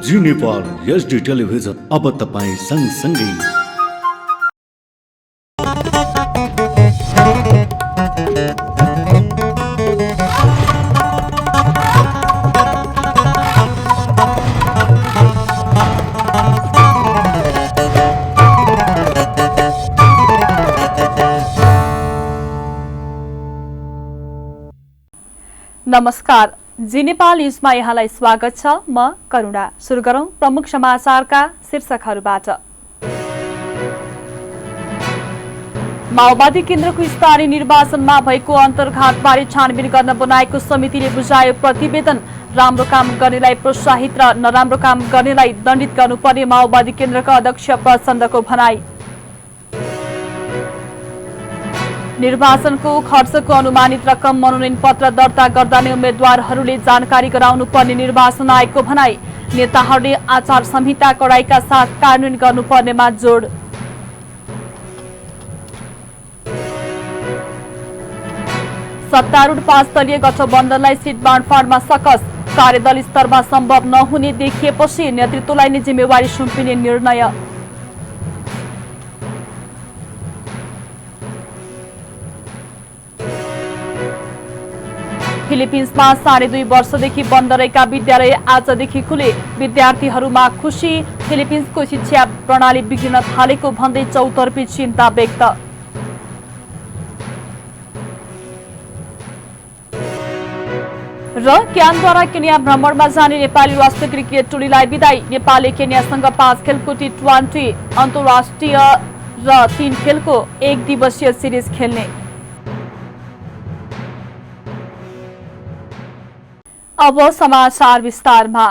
जी Nepal HD television अब तपाईं सँगसँगै। नमस्कार, जी नेपाल न्यूजमा यहाँलाई स्वागत छ। म करुणा। सुरु गरौं प्रमुख समाचारका शीर्षकहरूबाट। माओवादी केन्द्रको स्थानीय निर्वाचनमा भएको अन्तर्घातबारे छानबिन गर्न बनाएको समितिले बुझायो प्रतिवेदन। राम्रो काम गर्नेलाई प्रोत्साहित र नराम्रो काम गर्नेलाई दण्डित गर्नुपर्ने माओवादी केन्द्रका अध्यक्ष प्रचण्डको भनाई। निर्वाचनको खर्चको अनुमानित रकम मनोनयन पत्र दर्ता गर्दा नै उम्मेद्वारहरूले जानकारी गराउनु पर्ने निर्वाचन आयोगको भनाई। नेताहरूले आचार संहिता कडाइका साथ कार्यान्वयन गर्नुपर्नेमा जोड। सत्तारूढ 5 दलीय गठबन्धनलाई सिट बाँडफाँडमा सकस। कार्यदल स्तरमा सम्भव नहुने देखिएपछि नेतृत्वलाई नै जिम्मेवारी सुम्पिने निर्णय। फिलिपिन्समा 2.5 वर्षदेखि बन्द रहेका विद्यालय आजदेखि खुले। विद्यार्थीहरूमा खुशी। फिलिपिन्सको शिक्षा प्रणाली बिग्रिन थालेको भन्दै चौतर्फी चिन्ता व्यक्त। र क्यानद्वारा केन्या भ्रमणमा जाने नेपाली राष्ट्रिय क्रिकेट टोलीलाई बिदाई। नेपालले केन्यासँग 5 खेलको T20 अन्तर्राष्ट्रिय र 3 खेलको 1 दिवसीय सिरिज खेल्ने। अब समाचार विस्तारमा।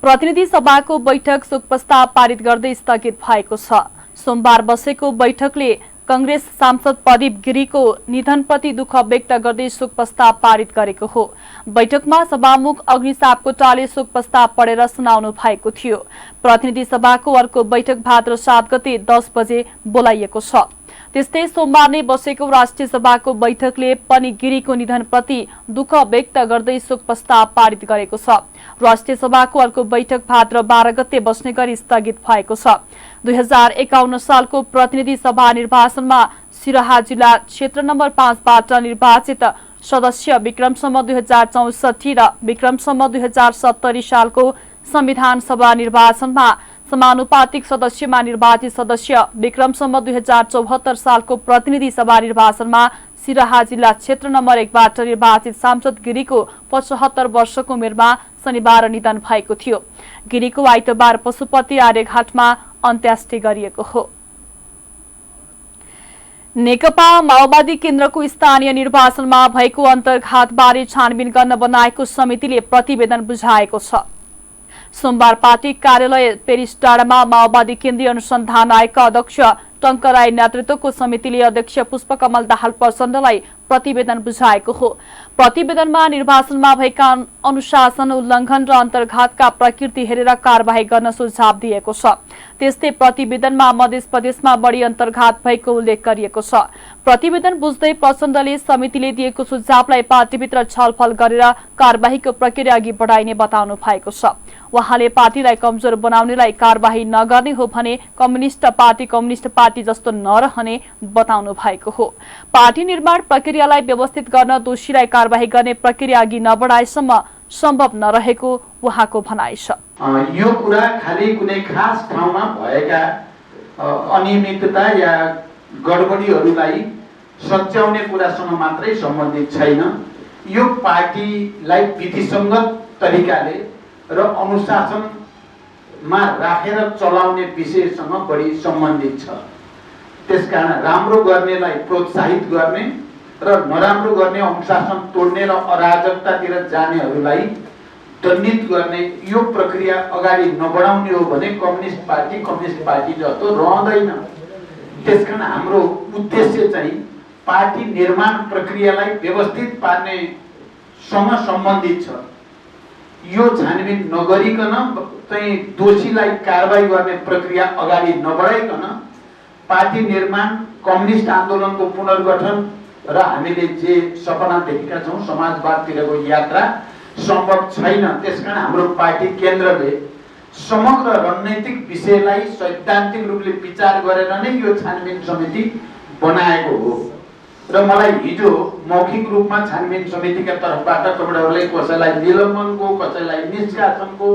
प्रतिनिधि सभाको बैठक शोक प्रस्ताव पारित गर्दै स्थगित भएको छ। सोमबार बसेको बैठकले कंग्रेस सांसद प्रदीप गिरीको निधनप्रति दुःख व्यक्त गर्दै शोक प्रस्ताव पारित गरेको हो। बैठकमा सभामुख अग्नि सापकोटाले शोक प्रस्ताव पढेर सुनाउनु भएको थियो। प्रतिनिधि सभाको अर्को बैठक भाद्र 7 गते 10 बजे बोलाइएको छ। त्यस्तै सोमबार नै बसेको राष्ट्रिय सभाको बैठकले पनि गिरीको निधनप्रति दुःख व्यक्त गर्दै शोक प्रस्ताव पारित गरेको छ। राष्ट्रिय सभाको अर्को बैठक भाद्र 12 गते बस्ने गरी स्थगित भएको छ। 2051 सालको प्रतिनिधि सभा निर्वाचनमा सिराहा जिल्ला क्षेत्र नम्बर 5 बाट निर्वाचित सदस्य विक्रमसम्म 2064 र विक्रमसम्म 2070 सालको संविधान सभा निर्वाचनमा समानुपातिक सदस्यमा निर्वाचित सदस्य विक्रमसम्म 2074 सालको प्रतिनिधि सभा निर्वाचनमा सिराहा जिल्ला क्षेत्र नम्बर 1 बाट निर्वाचित सांसद गिरीको 75 वर्षको उमेरमा शनिबार निधन भएको थियो। गिरीको आइतबार पशुपति आर्यघाटमा अन्त्येष्टि गरिएको हो। नेकपा माओवादी केन्द्रको स्थानीय निर्वाचनमा भएको अन्तर्घातबारे छानबिन गर्न बनाएको समितिले प्रतिवेदन बुझाएको छ। सोमबार पार्टी कार्यालय पेरिस डाँडामा माओवादी केन्द्रीय अनुसन्धान आयोगका अध्यक्ष टंक राई नेतृत्वको समितिले अध्यक्ष पुष्पकमल दाहाल प्रचण्डलाई प्रतिवेदन बुझाएको हो। प्रतिवेदनमा निर्वाचनमा भएका अनुशासन उल्लंघन र अन्तर्घातका प्रकृति हेरेर कारबाही गर्न सुझाव दिएको छ। त्यस्तै प्रतिवेदनमा मध्य प्रदेशमा बढी अन्तर्घात भएको उल्लेख गरिएको छ। प्रतिवेदन बुझ्दै प्रचण्डले समितिले दिएको सुझावलाई पार्टीभित्र छलफल गरेर कारबाहीको प्रक्रिया अघि बढाइने बताउनु भएको छ। उहाँले पार्टीलाई कमजोर बनाउनेलाई कारबाही नगर्ने हो भने कम्युनिस्ट पार्टी जस्तो नरहने बताउनु भएको हो। पार्टी निर्माण प्रक्रियालाई व्यवस्थित गर्न दोषीलाई कारबाही गर्ने प्रक्रिया अघि नबढाएसम्म सम्भव नरहेको उहाँको भनाइ छ। यो कुरा खाली कुनै खास ठाउँमा भएका अनियमितता या गडबडीहरूलाई सच्याउने कुरासँग मात्रै सम्बन्धित छैन। यो पार्टीलाई विधिसङ्गत तरिकाले र अनुशासनमा राखेर चलाउने विषयसँग बढी सम्बन्धित छ। त्यसकारण राम्रो गर्नेलाई प्रोत्साहित गर्ने र नराम्रो गर्ने, अनुशासन तोड्ने र अराजकतातिर जानेहरूलाई दण्डित गर्ने यो प्रक्रिया अगाडि नबढाउने हो भने कम्युनिस्ट पार्टी जस्तो रहँदैन। त्यसकारण हाम्रो उद्देश्य चाहिँ पार्टी निर्माण प्रक्रियालाई व्यवस्थित पार्नेसँग सम्बन्धित छ। यो छानबिन नगरिकन चाहिँ दोषीलाई कारबाही गर्ने प्रक्रिया अगाडि नबढाइकन पार्टी निर्माण, कम्युनिस्ट आन्दोलनको पुनर्गठन र हामीले जे सपना देखेका छौं समाजवादतिरको यात्रा सम्भव छैन। त्यसकारण हाम्रो पार्टी केन्द्रले समग्र रणनीतिक विषयलाई सैद्धान्तिक रूपले विचार गरेर नै यो छानबिन समिति बनाएको हो र मलाई हिजो मौखिक रूपमा छानबिन समितिका तर्फबाट तपाईँहरूलाई कसैलाई निलम्बनको, कसैलाई निष्कासनको,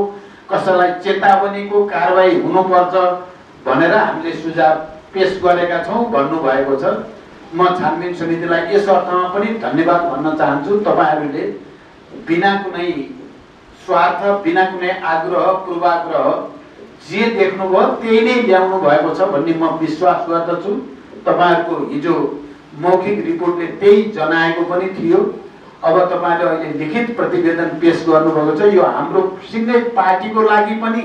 कसैलाई चेतावनीको कारबाही हुनुपर्छ भनेर हामीले सुझाव पेश गरेका छौँ भन्नुभएको छ। म छानबिन समितिलाई यस अर्थमा पनि धन्यवाद भन्न चाहन्छु। तपाईँहरूले बिना कुनै स्वार्थ, बिना कुनै आग्रह पूर्वाग्रह जे देख्नुभयो त्यही नै ल्याउनु भएको छ भन्ने म विश्वास गर्दछु। तपाईँहरूको हिजो मौखिक रिपोर्टले त्यही जनाएको पनि थियो। अब तपाईँले अहिले लिखित प्रतिवेदन पेश गर्नुभएको छ। यो हाम्रो सिङ्गै पार्टीको लागि पनि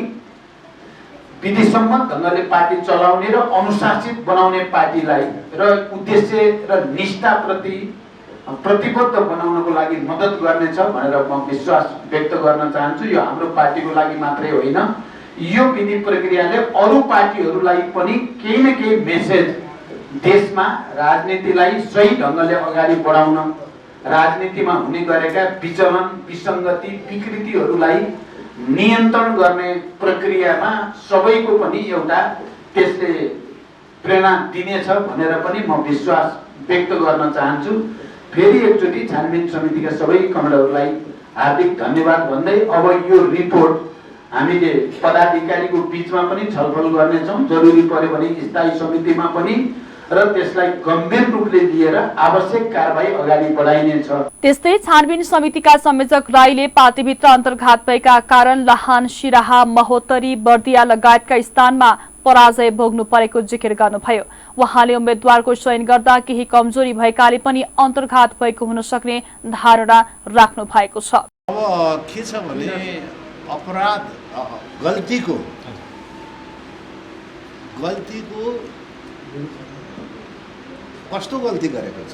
विधिसम्मत ढङ्गले पार्टी चलाउने र अनुशासित बनाउने पार्टीलाई र उद्देश्य र निष्ठाप्रति प्रतिबद्ध बनाउनको लागि मद्दत गर्नेछ भनेर म विश्वास व्यक्त गर्न चाहन्छु। यो हाम्रो पार्टीको लागि मात्रै होइन, यो विधि प्रक्रियाले अरू पार्टीहरूलाई पनि केही न केही मेसेज देशमा राजनीतिलाई सही ढङ्गले अगाडि बढाउन, राजनीतिमा हुने गरेका विचलन, विसङ्गति, विकृतिहरूलाई नियन्त्रण गर्ने प्रक्रियामा सबैको पनि एउटा त्यसले प्रेरणा दिनेछ भनेर पनि म विश्वास व्यक्त गर्न चाहन्छु। फेरि एकचोटि छानबिन समितिका सबै कमरेडहरूलाई हार्दिक धन्यवाद भन्दै अब यो रिपोर्ट हामीले पदाधिकारीको बीचमा पनि छलफल गर्नेछौँ। जरुरी पर्यो भने स्थायी समितिमा पनि र त्यसलाई गम्भीर रूपले लिएर आवश्यक कारबाही अगाडि बढाइनेछ। त्यस्तै छानबिन समितिका संयोजक राईले पार्टीभित्र अन्तर्घात भएका कारण लाहान, सिराहा, महोत्तरी, बर्दिया लगायतका स्थानमा पराजय भोग्नु परेको जिकिर गर्नुभयो। उहाँले उम्मेद्वारको चयन गर्दा केही कमजोरी भएकाले पनि अन्तर्घात भएको हुन सक्ने धारणा राख्नु भएको छ। अब के छ भने अपराध गल्तीको कस्तो गल्ती गरेको छ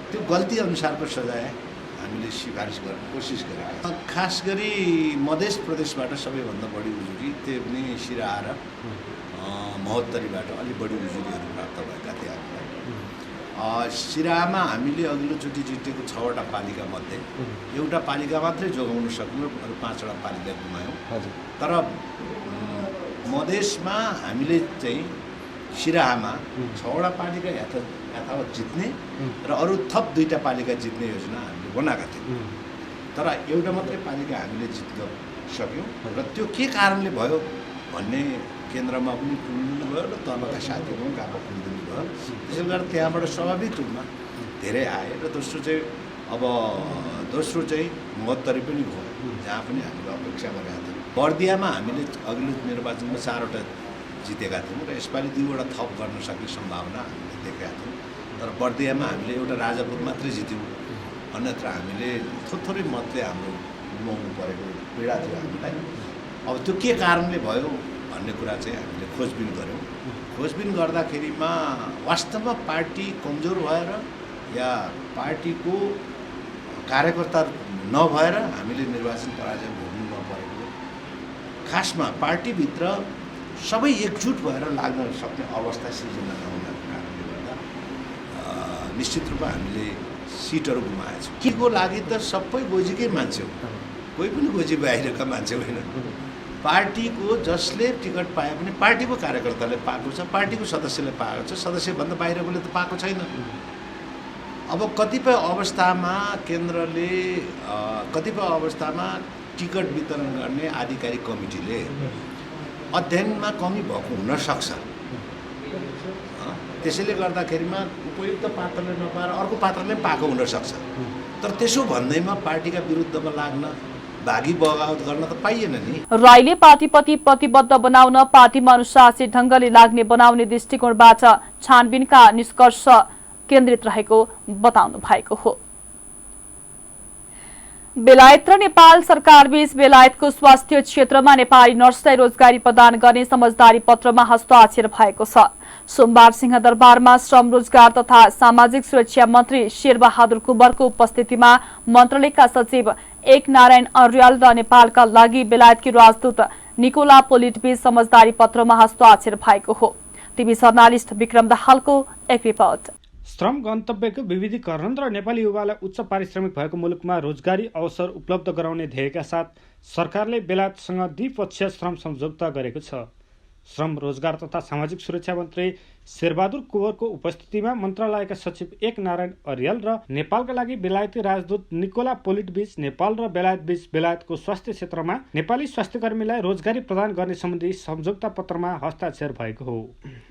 त्यो गल्ती अनुसारको सजाय हामीले सिफारिस गर्ने कोसिस गरेका छौँ। खास गरी मध्य प्रदेशबाट सबैभन्दा बढी उजुरी त्यो पनि सिराहा र महोत्तरीबाट अलिक बढी उजुरीहरू प्राप्त भएका थिए हामीलाई। सिराहामा हामीले अघिल्लोचोटि जितेको 6वटा पालिका मध्ये एउटा पालिका मात्रै जोगाउन सक्यौँ, अरू 5वटा पालिका गुमायौँ। तर मधेसमा हामीले चाहिँ सिराहामा 6वटा पालिका यथावत जित्ने र अरू थप 2टा पालिका जित्ने योजना हामीले बनाएका थियौँ। तर एउटा मात्रै पालिका हामीले जित्न सक्यौँ र त्यो के कारणले भयो भन्ने केन्द्रमा पनि कुल्नु भयो र तलका साथीहरू पनि गएको कुल्नु भयो। त्यसले गर्दा त्यहाँबाट स्वाभाविक रूपमा धेरै आए र दोस्रो चाहिँ महोत्तरी पनि भयो, जहाँ पनि हामीले अपेक्षा गरेका थियौँ। बर्दियामा हामीले अघिल्लो निर्वाचनमा 4वटा जितेका थियौँ र यसपालि 2वटा थप गर्न सक्ने सम्भावना हामीले देखेका थियौँ। तर बर्दियामा हामीले एउटा राजापुर मात्रै जित्यौँ, अन्यत्र हामीले थोरै मतले हाम्रो गुमाउनु परेको पीडा थियो हामीलाई। अब त्यो के कारणले भयो भन्ने कुरा चाहिँ हामीले खोजबिन गऱ्यौँ। खोजबिन गर्दाखेरिमा वास्तवमा पार्टी कमजोर भएर या पार्टीको कार्यकर्ता नभएर हामीले निर्वाचन पराजय भोग्नु नपरेको, खासमा पार्टीभित्र सबै एकजुट भएर लाग्न सक्ने अवस्था सिर्जना नहुनाको कारणले गर्दा निश्चित रूपमा हामीले सिटहरू गुमाएछौँ। के को लागि त सबै गोजीकै मान्छे हो, कोही पनि गोजी बाहिरका मान्छे होइन। पार्टीको जसले टिकट पाए पनि पार्टीको कार्यकर्ताले पाएको छ, पार्टीको सदस्यले पाएको छ, सदस्यभन्दा बाहिरकोले त पाएको छैन। अब कतिपय अवस्थामा केन्द्रले कतिपय अवस्थामा टिकट वितरण गर्ने आधिकारिक कमिटीले अध्ययनमा कमी भएको हुनसक्छ। त्यसैले गर्दाखेरिमा उपयुक्त पात्रले नपाएर अर्को पात्रले पाएको हुनसक्छ। तर त्यसो भन्दैमा पार्टीका विरुद्धमा लाग्न, भागी बगावत गर्न त पाइएन नि। राईले पार्टीप्रति प्रतिबद्ध बनाउन, पार्टीमा अनुशासित ढङ्गले लाग्ने बनाउने दृष्टिकोणबाट छानबिनका निष्कर्ष केन्द्रित रहेको बताउनु भएको हो। बेलायत र नेपाल सरकार बीच बेलायतको स्वास्थ्य क्षेत्रमा नेपाली नर्सलाई रोजगारी प्रदान गर्ने समझदारी पत्रमा हस्ताक्षर भएको छ। सोमबार सिंहदरबारमा श्रम, रोजगार तथा सामाजिक सुरक्षा मन्त्री शेरबहादुर कुँवरको उपस्थितिमा मन्त्रालयका सचिव एक नारायण अर्याल र नेपालका लागि बेलायतकी राजदूत निकोला पोलिट बीच समझदारी पत्रमा हस्ताक्षर भएको हो। टिभी जर्नालिस्ट विक्रम दाहालको एक रिपोर्ट। श्रम गन्तव्यको विविधीकरण र नेपाली युवालाई उच्च पारिश्रमिक भएको मुलुकमा रोजगारी अवसर उपलब्ध गराउने ध्येयका साथ सरकारले बेलायतसँग द्विपक्षीय श्रम सम्झौता गरेको छ। श्रम रोजगार तथा सामाजिक सुरक्षा मन्त्री शेरबहादुर कुँवरको उपस्थितिमा मन्त्रालयका सचिव एक नारायण अर्याल र नेपालका लागि बेलायती राजदूत निकोला पोलिट बीच नेपाल र बेलायत बीच बेलायतको स्वास्थ्य क्षेत्रमा नेपाली स्वास्थ्यकर्मीलाई रोजगारी प्रदान गर्ने सम्बन्धी सम्झौता पत्रमा हस्ताक्षर भएको हो।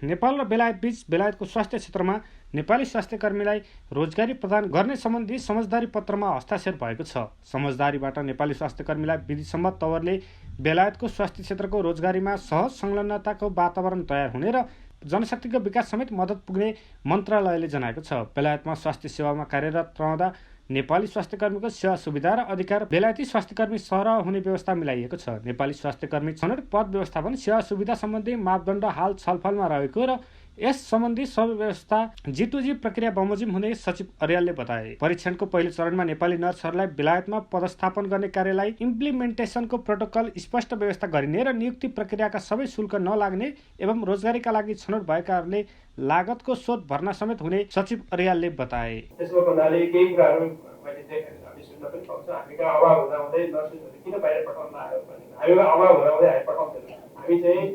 नेपाल र बेलायत बीच बेलायतको स्वास्थ्य क्षेत्रमा नेपाली स्वास्थ्यकर्मीलाई रोजगारी प्रदान गर्ने सम्बन्धी समझदारी पत्रमा हस्ताक्षर भएको छ। समझदारीबाट नेपाली स्वास्थ्यकर्मीलाई विधिसम्मत तवरले बेलायतको स्वास्थ्य क्षेत्रको रोजगारीमा सहज संलग्नताको वातावरण तयार हुने र जनशक्तिको विकास समेत मद्दत पुग्ने मन्त्रालयले जनाएको छ। बेलायतमा स्वास्थ्य सेवामा कार्यरत रहँदा नेपाली स्वास्थ्यकर्मीको सेवा सुविधा र अधिकार बेलायती स्वास्थ्यकर्मी सरह हुने व्यवस्था मिलाइएको छ। नेपाली स्वास्थ्यकर्मी छनौट पद व्यवस्थापन सेवा सुविधा सम्बन्धी मापदण्ड हाल छलफलमा रहेको र यस सम्बन्धी सबै व्यवस्था G2G प्रक्रिया बमोजिम हुने सचिव अर्यालले बताए। परीक्षणको पहिलो चरणमा नेपाली नर्सहरूलाई बेलायतमा पदस्थापन गर्ने कार्यलाई इम्प्लिमेन्टेसनको प्रोटोकल स्पष्ट व्यवस्था गरिने र नियुक्ति प्रक्रियाका सबै शुल्क नलाग्ने एवं रोजगारीका लागि छनौट भएकाहरूले लागतको शोध भर्ना समेत हुने सचिव अर्यालले बताए। त्यसको भन्नाले केही कुराहरू मैले देखेँ, हामी सुन्न पनि पाउँछौँ। हामीका अभाव हुँदाहुँदै नर्सहरू किन बाहिर पठाउन आयो भने हामीमा अभाव हुँदाहुँदै हामी पठाउँदैनौँ। हामी चाहिँ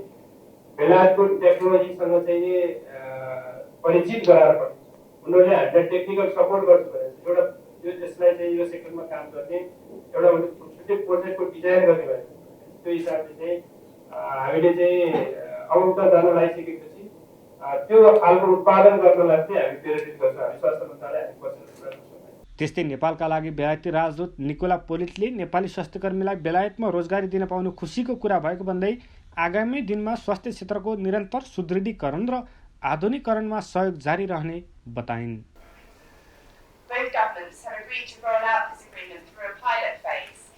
बेलायतको टेक्नोलोजीसँग चाहिँ परिचित गराएर पठाउँछौँ। उनीहरूले हामीलाई टेक्निकल सपोर्ट गर्छ भने एउटा यो त्यसलाई चाहिँ यो सेक्टरमा काम गर्ने एउटा छुट्टै प्रोजेक्टको डिजाइन गर्ने भयो। त्यो हिसाबले चाहिँ हामीले चाहिँ अवगत जान लगाइसकेपछि त्यो खालको उत्पादन गर्नलाई चाहिँ हामी प्रेरित गर्छौँ। हामी स्वास्थ्य मन्त्रालय हामी बसेर कुरा गर्छौँ। त्यस्तै नेपालका लागि बेलायती राजदूत निकोला पोलिटले नेपाली स्वास्थ्यकर्मीलाई बेलायतमा रोजगारी दिन पाउनु खुसीको कुरा भएको भन्दै आगामी दिनमा स्वास्थ्य क्षेत्रको निरन्तर सुदृढीकरण र आधुनिकीकरणमा सहयोग जारी रहने बताइन्। Both governments have agreed to roll out this agreement through a pilot phase,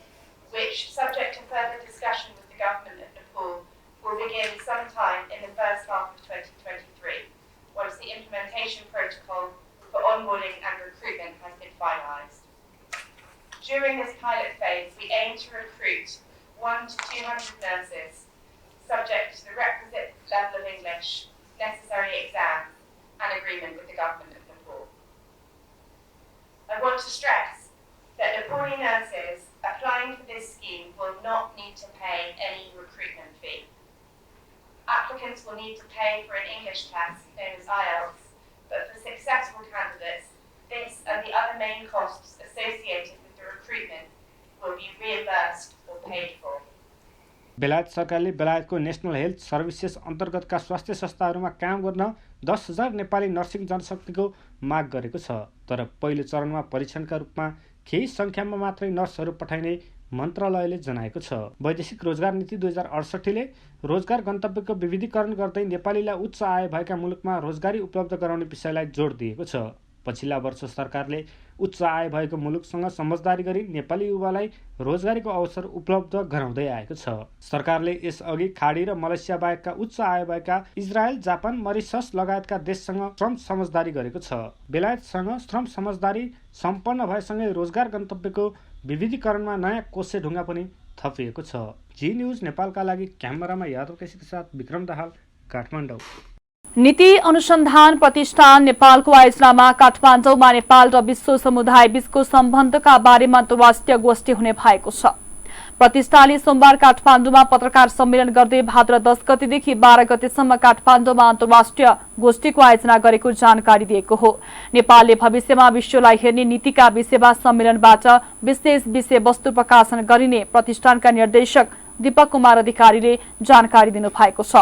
which, subject to further discussion with the government of Nepal, will begin sometime in the first half of 2023, once the implementation protocol for onboarding and recruitment has been finalised. During this pilot phase, we aim to recruit 100 to 200 nurses, subject to the requisite level of English, necessary exams, and agreement with the government of Nepal. I want to stress that Nepali nurses applying for this scheme will not need to pay any recruitment fee. Applicants will need to pay for an English test known as IELTS, but for successful candidates, this and the other main costs associated with the recruitment will be reimbursed or paid for. बेलायत सरकारले बेलायतको national health services अन्तर्गतका स्वास्थ्य संस्थाहरूमा काम गर्न 10,000 Nepali nursing जनशक्तिको माग गरेको छ। तर पहिलो चरणमा परीक्षणका रूपमा केही सङ्ख्यामा मात्रै नर्सहरू पठाइने मन्त्रालयले जनाएको छ। वैदेशिक रोजगार नीति 2068 ले रोजगार गन्तव्यको विविधीकरण गर्दै नेपालीलाई उच्च आय भएका मुलुकमा रोजगारी उपलब्ध गराउने विषयलाई जोड दिएको छ। पछिल्ला वर्ष सरकारले उच्च आय भएको मुलुकसँग समझदारी गरी नेपाली युवालाई रोजगारीको अवसर उपलब्ध गराउँदै आएको छ। सरकारले यसअघि खाडी र मलेसिया बाहेकका उच्च आय भएका इजरायल, जापान, मरिसस लगायतका देशसँग श्रम समझदारी गरेको छ। बेलायतसँग श्रम समझदारी सम्पन्न भएसँगै रोजगार गन्तव्यको विविधीकरणमा नयाँ कोसे ढुङ्गा पनि थपिएको छ। जी न्यूज नेपालका लागि क्यामेरामा यादव केसीका साथ विक्रम दाहाल, काठमाडौँ। नीति अनुसन्धान प्रतिष्ठान नेपालको आयोजनामा काठमाडौँमा नेपाल र विश्व समुदाय बीचको सम्बन्धका बारेमा अन्तर्राष्ट्रिय गोष्ठी हुने भएको छ। प्रतिष्ठानले सोमबार काठमाडौँमा पत्रकार सम्मेलन गर्दै भाद्र 10 गतेदेखि 12 गतेसम्म काठमाडौँमा अन्तर्राष्ट्रिय गोष्ठीको आयोजना गरेको जानकारी दिएको हो। नेपालले भविष्यमा विश्वलाई हेर्ने नीतिका विषयमा सम्मेलनबाट विशेष विषयवस्तु प्रकाशन गरिने प्रतिष्ठानका निर्देशक दीपक कुमार अधिकारीले जानकारी दिनुभएको छ।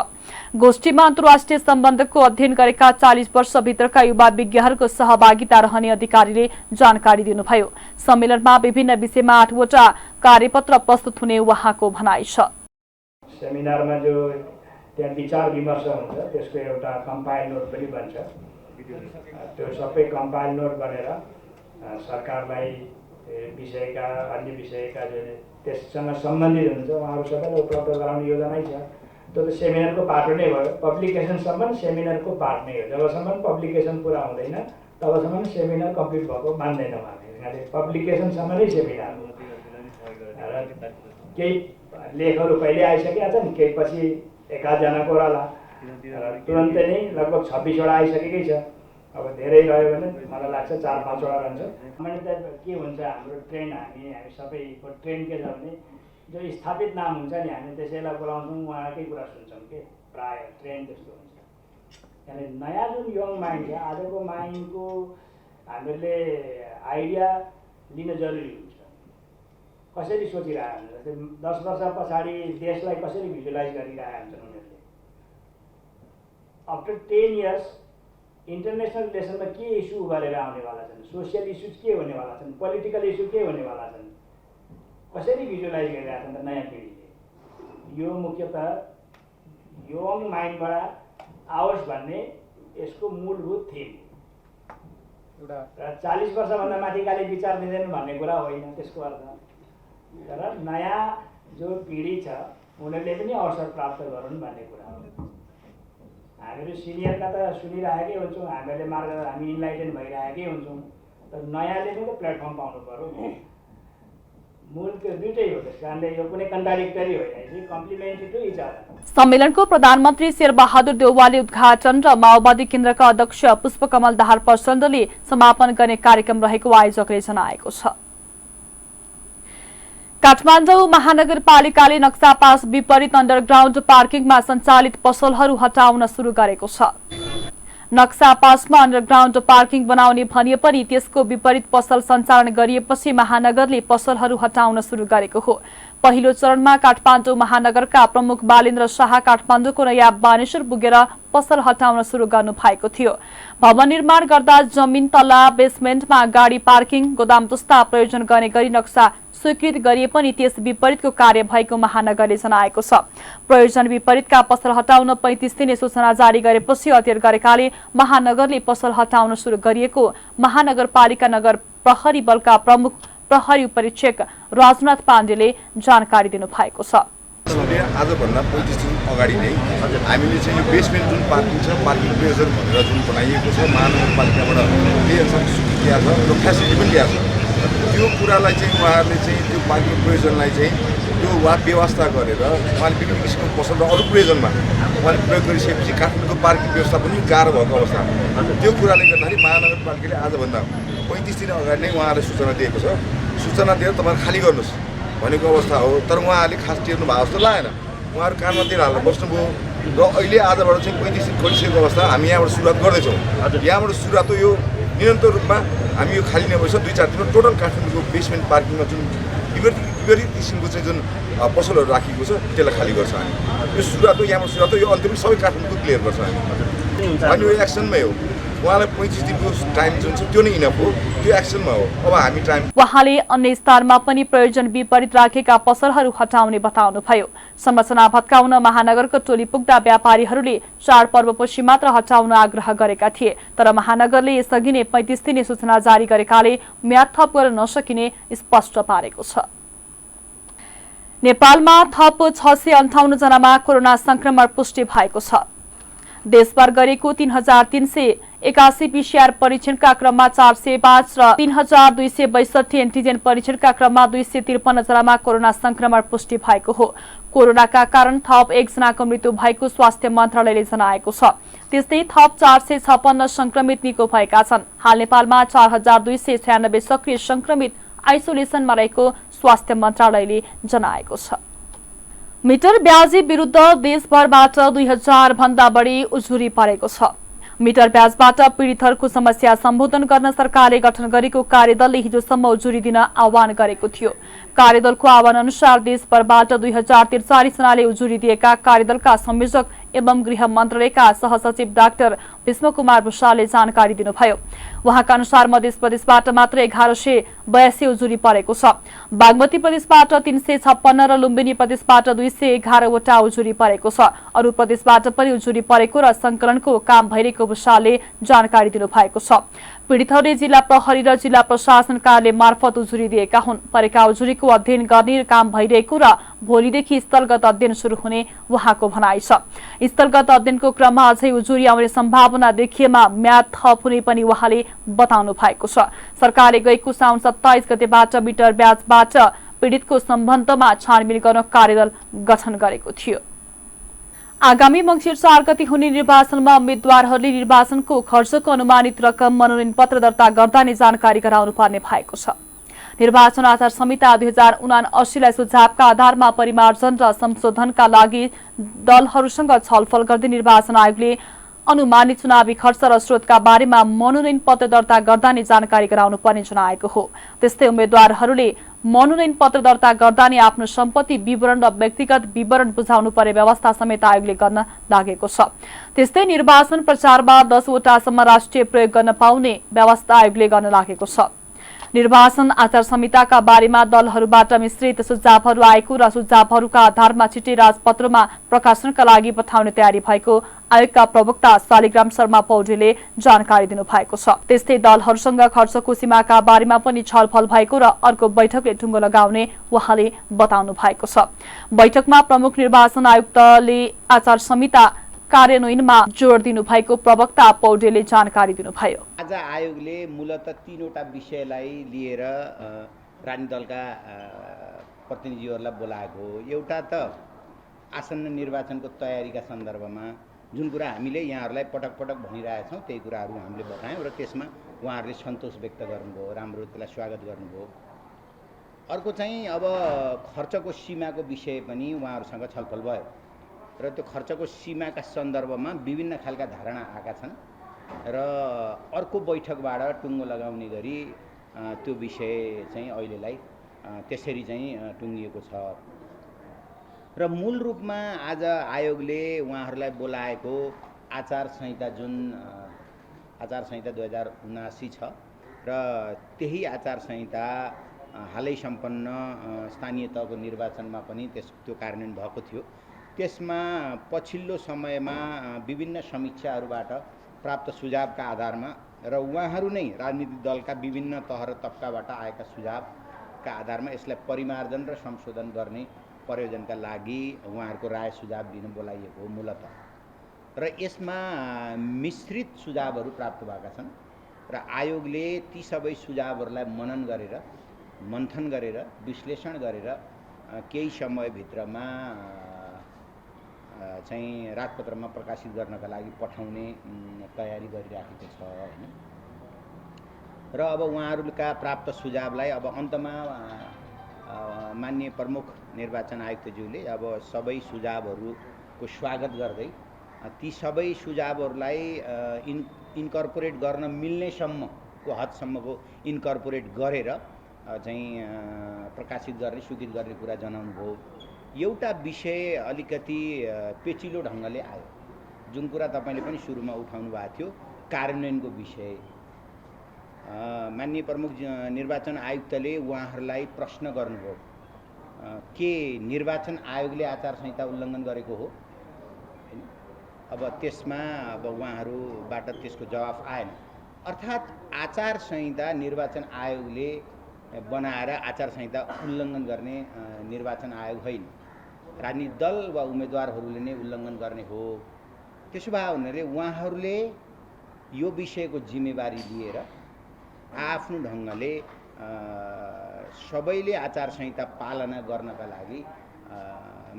गोष्ठीमा अन्तर्राष्ट्रिय सम्बन्धको अध्ययन गरेका 40 वर्षभित्रका युवा विज्ञहरूको सहभागिता रहने अधिकारीले जानकारी दिनुभयो। सम्मेलनमा विभिन्न विषयमा 8 वटा कार्यपत्र प्रस्तुत हुने उहाँको भनाइ छ। सेमिनारमा जो त्यहाँ विचार विमर्श हुन्छ त्यसको एउटा कम्पाइल नोट पनि बन्छ। त्यो सबै कम्पाइल नोट बनेर सरकारलाई विषयका अन्य विषयका जो त्यससँग सम्बन्धित हुन्छ उहाँहरू सबैलाई उपलब्ध गराउने योजनै छ। त्यो त सेमिनारको पार्ट नै भयो। पब्लिकेसनसम्म सेमिनारको पार्ट नै हो। जबसम्म पब्लिकेसन पुरा हुँदैन तबसम्म सेमिनार कम्प्लिट भएको मान्दैनौँ हामी। पब्लिकेसनसम्म नै सेमिनार हो। केही लेखहरू पहिले आइसकेका छन्, केही पछि 1-2 जनाको होला। तुरन्तै नै लगभग 26 वटा आइसकेकै छ। अब धेरै रह्यो भने मलाई लाग्छ 4-5 वटा रहन्छ। सामान्यतया के हुन्छ हाम्रो ट्रेन्ड हामी सबैको ट्रेन्ड के छ भने जो स्थापित नाम हुन्छ नि हामी त्यसैलाई बोलाउँछौँ, उहाँकै कुरा सुन्छौँ के प्रायः ट्रेन्ड त्यस्तो हुन्छ। यानि नयाँ जुन यङ माइन्ड छ आजको माइन्डको हामीले आइडिया लिन जरुरी हुन्छ। कसरी सोचिरहेको हुन्छ जस्तै 10 वर्ष पछाडि देशलाई कसरी भिजुलाइज गरिरहेका हुन्छन् उनीहरूले। आफ्टर 10 इयर्स इन्टरनेसनल रिलेसनमा के इस्यु उभारेर आउनेवाला छन्, सोसियल इस्युज के हुनेवाला छन्, पोलिटिकल इस्यु के हुनेवाला छन्, कसरी भिजुलाइज गरिरहेका छन् त नयाँ पिँढीले। यो मुख्यतः यङ माइन्डबाट आओस् भन्ने यसको मूलभूत थिम। र 40 वर्षभन्दा माथिकाले विचार दिँदैन भन्ने कुरा होइन त्यसको अर्थ। तर नयाँ जो पिँढी छ उनीहरूले पनि अवसर प्राप्त गरून् भन्ने कुरा हो। हामीहरू सिनियरका त सुनिरहेकै हुन्छौँ, हामी इन्लाइटेन भइरहेकै हुन्छौँ, तर नयाँले पनि त प्लेटफर्म पाउनु पर्यो। मूल त्यो दुइटै हो, त्यस कारणले यो कुनै कन्ट्राडिक्टरी होइन, कम्प्लिमेन्टरी टु इच अदर। सम्मेलनको प्रधानमन्त्री शेरबहादुर देउवाले उद्घाटन र माओवादी केन्द्रका अध्यक्ष पुष्पकमल दाहाल प्रचण्डले समापन गर्ने कार्यक्रम रहेको आयोजकले जनाएको छ। काठमाडौँ महानगरपालिकाले नक्सा पास विपरीत अन्डरग्राउन्ड पार्किङमा सञ्चालित पसलहरू हटाउन सुरु गरेको छ। नक्सा पासमा अन्डरग्राउन्ड पार्किङ बनाउने भनिए पनि त्यसको विपरीत पसल सञ्चालन गरिएपछि महानगरले पसलहरू हटाउन सुरु गरेको हो। पहिलो चरणमा काठमाडौँ महानगरका प्रमुख बालेन्द्र शाह काठमाडौँको नयाँ बानेश्वर पुगेर पसल हटाउन सुरु गर्नु भएको थियो। भवन निर्माण गर्दा जमिन तल्ला बेसमेन्टमा गाडी पार्किङ गोदाम जस्ता प्रयोजन गर्ने गरी नक्सा स्वीकृत गरिए पनि त्यस विपरीतको कार्य भएको महानगरले जनाएको छ। प्रयोजन विपरीतका पसल हटाउन 35 दिने सूचना जारी गरेपछि अध्ययन गरेकाले महानगरले पसल हटाउन सुरु गरिएको महानगरपालिका नगर प्रहरी बलका प्रमुख प्रहरी उपरीक्षक राजनाथ पाण्डेले जानकारी दिनुभएको छ। आजभन्दा 35 दिन अगाडि नै हामीले चाहिँ यो बेसमेन्ट जुन पार्किङ छ पार्किङ प्लेजर भनेर जुन बनाइएको छ महानगरपालिकाबाट त्यही अनुसार स्वीकृति दिएको छ र फेसिलिटी पनि दिएको छ। त्यो कुरालाई चाहिँ उहाँहरूले चाहिँ त्यो पार्किङ प्रयोजनलाई चाहिँ त्यो व्यवस्था गरेर उहाँले विभिन्न किसिमको पसल र अरू प्रयोजनमा उहाँले प्रयोग गरिसकेपछि काठमाडौँको पार्किङ व्यवस्था पनि गाह्रो भएको अवस्था। त्यो कुराले गर्दाखेरि महानगरपालिकाले आजभन्दा 35 दिन अगाडि नै उहाँहरूले सूचना दिएको छ। सूचना दिएर तपाईँहरू खाली गर्नुहोस् भनेको अवस्था हो। तर उहाँहरूले खास टेर्नु भएको जस्तो लागेन, उहाँहरू कानमा तेल हालेर बस्नुभयो र अहिले आजबाट चाहिँ 35 दिन खोलिसकेको अवस्था हामी यहाँबाट सुरुवात गर्दैछौँ। यहाँबाट सुरुवात हो यो निरन्तर रूपमा हामी यो खाली नभएछ 2-4 दिनमा टोटल काठमाडौँको बेसमेन्ट पार्किङमा जुन विपरीत किसिमको चाहिँ जुन पसलहरू राखिएको छ त्यसलाई खाली गर्छ हामी। यो सुरुवात हो, यहाँबाट सुरुवात हो, यो अन्तिम सबै काठमाडौँको क्लियर गर्छ हामी। अनि यो एक्सनमै हो, उहाँलाई 35 दिनको टाइम जुन छ त्यो नै इनफ हो, त्यो एक्सनमा हो। अब हामी टाइम उहाँले अन्य स्थानमा पनि प्रयोजन विपरीत राखेका पसलहरू हटाउने बताउनुभयो। संरचना भत्काउन महानगरको टोली पुग्दा व्यापारीहरूले चाडपर्वपछि मात्र हटाउन आग्रह गरेका थिए, तर महानगरले यसअघि नै 35 दिने सूचना जारी गरेकाले म्याद थप गर्न नसकिने स्पष्ट पारेको छ। नेपालमा थप 658 जनामा कोरोना संक्रमण पुष्टि भएको छ। देशभर गरेको 3381 पीसीआर परीक्षणका क्रममा 405 र 3262 एन्टिजेन परीक्षणका क्रममा 253 जनामा कोरोना संक्रमण पुष्टि भएको हो। कोरोनाका कारण थप 1 जनाको मृत्यु भएको स्वास्थ्य मन्त्रालयले जनाएको छ। त्यस्तै थप 456 संक्रमित निको भएका छन्। हाल नेपालमा 4296 सक्रिय संक्रमित आइसोलेसनमा रहेको स्वास्थ्य मन्त्रालयले जनाएको छ। मिटर ब्याजी विरुद्ध देशभरबाट 2000 भन्दा बढी उजुरी परेको छ। मिटर ब्याजबाट पीडितहरूको समस्या सम्बोधन गर्न सरकारले गठन गरेको कार्यदलले हिजोसम्म उजुरी दिन आह्वान गरेको थियो। कार्यदलको आह्वान अनुसार देशभरबाट 2043 जनाले उजुरी दिएका कार्यदलका संयोजक एवं गृह मन्त्रालयका सहसचिव डाक्टर विष्णु कुमार भूषालले जानकारी दिनुभयो। उहाँका अनुसार मध्य प्रदेशबाट मात्र 1182 उजुरी परेको छ। बागमती प्रदेशबाट 356 र लुम्बिनी प्रदेशबाट 211 वटा उजुरी परेको छ। अरू प्रदेशबाट पनि उजुरी परेको र संकलनको काम भइरहेको भूषालले जानकारी दिनुभएको छ। पीडितहरूले जिल्ला प्रहरी र जिल्ला प्रशासन कार्यालय मार्फत उजुरी दिएका हुन्। परेका उजुरीको अध्ययन गर्ने काम भइरहेको र भोलिदेखि स्थलगत अध्ययन शुरू हुने उहाँको भनाइ छ। स्थलगत अध्ययनको क्रममा अझै उजुरी आउने सम्भावना देखिएमा म्याद थप हुने पनि उहाँले बताउनु भएको छ। सरकारले गएको साउन 27 गतेबाट मिटर ब्याजबाट पीडितको सम्बन्धमा छानबिन गर्न कार्यदल गठन गरेको थियो। आगामी मङ्सिर 4 गते हुने निर्वाचनमा उम्मेद्वारहरूले निर्वाचनको खर्चको अनुमानित रकम मनोनयन पत्र दर्ता गर्दा नै जानकारी गराउनु पर्ने भएको छ। निर्वाचन आचार संहिता 2079 लाई सुझावका आधारमा परिमार्जन र संशोधनका लागि दलहरूसँग छलफल गर्दै निर्वाचन आयोगले अनुमानित चुनावी खर्च र स्रोतका बारेमा मनोनयन पत्र दर्ता गर्दा नै जानकारी गराउनु पर्ने जनाएको हो। त्यस्तै उम्मेद्वारहरूले मनोनयन पत्र दर्ता गर्दा नै आफ्नो सम्पत्ति विवरण र व्यक्तिगत विवरण बुझाउनु पर्ने व्यवस्था समेत आयोगले गर्न लागेको छ। त्यस्तै निर्वाचन प्रचारमा 10 वटासम्म राष्ट्रिय प्रयोग गर्न पाउने व्यवस्था आयोगले गर्न लागेको छ। निर्वाचन आचार संहिताका बारेमा दलहरूबाट मिश्रित सुझावहरू आएको र सुझावहरूका आधारमा छिट्टै राजपत्रमा प्रकाशनका लागि पठाउने तयारी भएको आयोगका प्रवक्ता शालिग्राम शर्मा पौडेलले जानकारी दिनुभएको छ। त्यस्तै दलहरूसँग खर्चको सीमाका बारेमा पनि छलफल भएको र अर्को बैठकले टुङ्गो लगाउने उहाँले बताउनु भएको छ। बैठकमा प्रमुख निर्वाचन आयुक्तले आचार संहिता कार्यान्वयनमा जोड दिनुभएको प्रवक्ता पौडेलले जानकारी दिनुभयो। आज आयोगले मूलतः 3वटा विषयलाई लिएर राजनीतिक दलका प्रतिनिधिहरूलाई बोलाएको हो। एउटा त आसन्न निर्वाचनको तयारीका सन्दर्भमा जुन कुरा हामीले यहाँहरूलाई पटक पटक भनिरहेछौँ त्यही कुराहरू हामीले बतायौँ र त्यसमा उहाँहरूले सन्तोष व्यक्त गर्नुभयो, राम्रो त्यसलाई स्वागत गर्नुभयो। अर्को चाहिँ अब खर्चको सीमाको विषय पनि उहाँहरूसँग छलफल भयो र त्यो खर्चको सीमाका सन्दर्भमा विभिन्न खालका धारणा आएका छन् र अर्को बैठकबाट टुङ्गो लगाउने गरी त्यो विषय चाहिँ अहिलेलाई त्यसरी चाहिँ टुङ्गिएको छ र मूल रूपमा आज आयोगले उहाँहरूलाई बोलाएको आचार संहिता जुन आचार संहिता 2079 छ र त्यही आचार संहिता हालै सम्पन्न स्थानीय तहको निर्वाचनमा पनि त्यो कार्यान्वयन भएको थियो। त्यसमा पछिल्लो समयमा विभिन्न समीक्षाहरूबाट प्राप्त सुझावका आधारमा र उहाँहरू नै राजनीतिक दलका विभिन्न तह र तबकाबाट आएका सुझावका आधारमा यसलाई परिमार्जन र संशोधन गर्ने प्रयोजनका लागि उहाँहरूको राय सुझाव दिन बोलाइएको हो मूलतः। र यसमा मिश्रित सुझावहरू प्राप्त भएका छन् र आयोगले ती सबै सुझावहरूलाई मनन गरेर मन्थन गरेर विश्लेषण गरेर केही समयभित्रमा चाहिँ राजपत्रमा प्रकाशित गर्नका लागि पठाउने तयारी गरिराखेको छ हैन। र अब उहाँहरूका प्राप्त सुझावलाई अब अन्तमा माननीय प्रमुख निर्वाचन आयुक्तज्यूले अब सबै सुझावहरूको स्वागत गर्दै ती सबै सुझावहरूलाई इन्कर्पोरेट गर्न मिल्नेसम्मको हदसम्मको इन्कर्पोरेट गरेर चाहिँ प्रकाशित गर्ने स्वीकृत गर्ने कुरा जनाउनु भयो। एउटा विषय अलिकति पेचिलो ढङ्गले आयो, जुन कुरा तपाईँले पनि सुरुमा उठाउनु भएको थियो, कार्यान्वयनको विषय। माननीय प्रमुख निर्वाचन आयुक्तले उहाँहरूलाई प्रश्न गर्नुभयो के निर्वाचन आयोगले आचार संहिता उल्लङ्घन गरेको हो। अब त्यसमा अब उहाँहरूबाट त्यसको जवाफ आएन। अर्थात् आचार संहिता निर्वाचन आयोगले बनाएर आचार संहिता उल्लङ्घन गर्ने निर्वाचन आयोग होइन, राजनीतिक दल वा उम्मेदवारहरूले नै उल्लङ्घन गर्ने हो। त्यसो भए हुनाले उहाँहरूले यो विषयको जिम्मेवारी लिएर आफ्नो ढङ्गले सबैले आचार संहिता पालना गर्नका लागि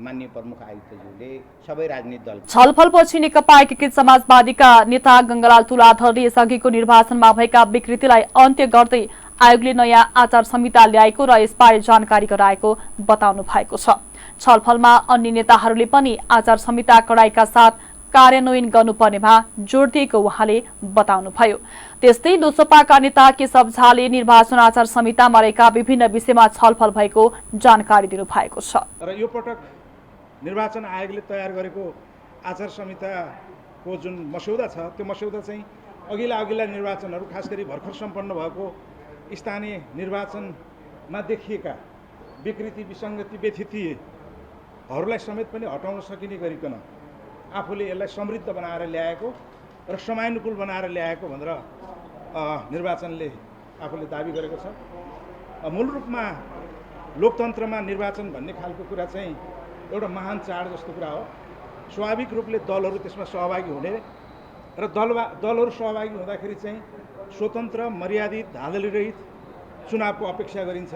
माननीय प्रमुख आयुक्तज्यूले सबै राजनीतिक दल छलफलपछि नेकपा एकीकृत समाजवादीका नेता गङ्गालाल तुलाधरले यसअघिको निर्वाचनमा भएका विकृतिलाई अन्त्य गर्दै आयोगले नयाँ आचार संहिता ल्याएको र यसबारे जानकारी गराएको बताउनु भएको छ। छलफलमा अन्य नेताहरूले पनि आचार संहिता कडाइका साथ कार्यान्वयन गर्नुपर्नेमा जोड दिएको उहाँले बताउनुभयो। त्यस्तै लोकसभाका नेता केशव झाले निर्वाचन आचार संहितामा रहेका विभिन्न विषयमा छलफल भएको जानकारी दिनुभएको छ। र यो पटक निर्वाचन आयोगले तयार गरेको आचार संहिताको जुन मस्यौदा छ त्यो मस्यौदा चाहिँ अघिल्ला निर्वाचनहरू खास गरी भर्खर सम्पन्न भएको स्थानीय निर्वाचनमा देखिएका विकृति विसङ्गति व्यथितिहरूलाई समेत पनि हटाउन सकिने गरिकन आफूले यसलाई समृद्ध बनाएर ल्याएको र समयानुकूल बनाएर ल्याएको भनेर निर्वाचनले आफूले दाबी गरेको छ। मूल रूपमा लोकतन्त्रमा निर्वाचन भन्ने खालको कुरा चाहिँ एउटा महान चाड जस्तो कुरा हो। स्वाभाविक रूपले दलहरू त्यसमा सहभागी हुने र दलहरू सहभागी हुँदाखेरि चाहिँ स्वतन्त्र मर्यादित धाँधलीरहित चुनावको अपेक्षा गरिन्छ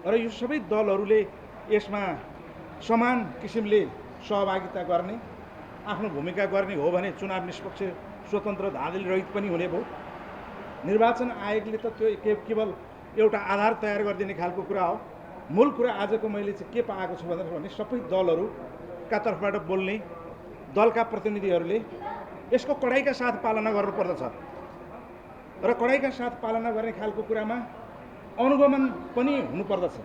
र यो सबै दलहरूले यसमा समान किसिमले सहभागिता गर्ने आफ्नो भूमिका गर्ने हो भने चुनाव निष्पक्ष स्वतन्त्र धाँधली रहित पनि हुने भयो। निर्वाचन आयोगले त त्यो केवल एउटा आधार तयार गरिदिने खालको कुरा हो। मूल कुरा आजको मैले चाहिँ के पाएको छु भने सबै दलहरूका तर्फबाट बोल्ने दलका प्रतिनिधिहरूले यसको कडाइका साथ पालना गर्नुपर्दछ र कडाइका साथ पालना गर्ने खालको कुरामा अनुगमन पनि हुनुपर्दछ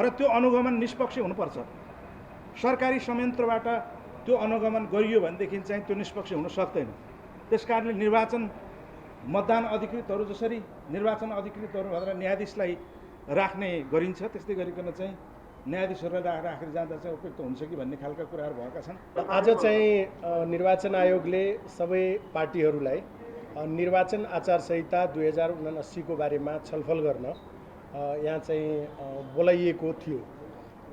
र त्यो अनुगमन निष्पक्ष हुनुपर्छ। सरकारी संयन्त्रबाट त्यो अनुगमन गरियो भनेदेखि चाहिँ त्यो निष्पक्ष हुन सक्दैन। त्यसकारणले निर्वाचन मतदान अधिकृतहरू जसरी निर्वाचन अधिकृतहरू भनेर न्यायाधीशलाई राख्ने गरिन्छ त्यस्तै गरिकन चाहिँ न्यायाधीशहरूलाई राखेर जाँदा चाहिँ उपयुक्त हुन्छ कि भन्ने खालका कुराहरू भएका छन्। आज चाहिँ निर्वाचन आयोगले सबै पार्टीहरूलाई निर्वाचन आचार संहिता 2079 को बारेमा छलफल गर्न यहाँ चाहिँ बोलाइएको थियो